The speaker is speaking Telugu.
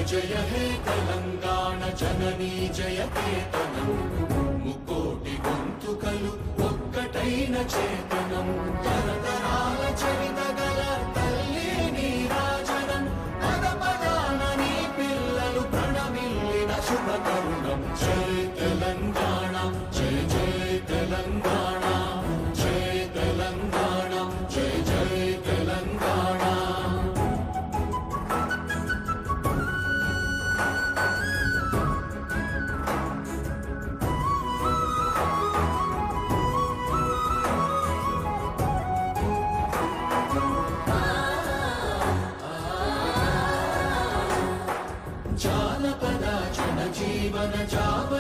जय हे तेलंगाण जननी जयकेतनं मुक्कोटि गोंतुकलु ఒక్కటైన చేతనం తరతరాల చరితగల తల్లి నీరాజనం పద పదాన నీ పిల్లలు ప్రణమిల్లిన శుభతరుణం జై తెలంగాణ జై జై తెలంగాణ జై తెలంగాణ జై జై తెలంగాణ జానపద జనజీవన జావ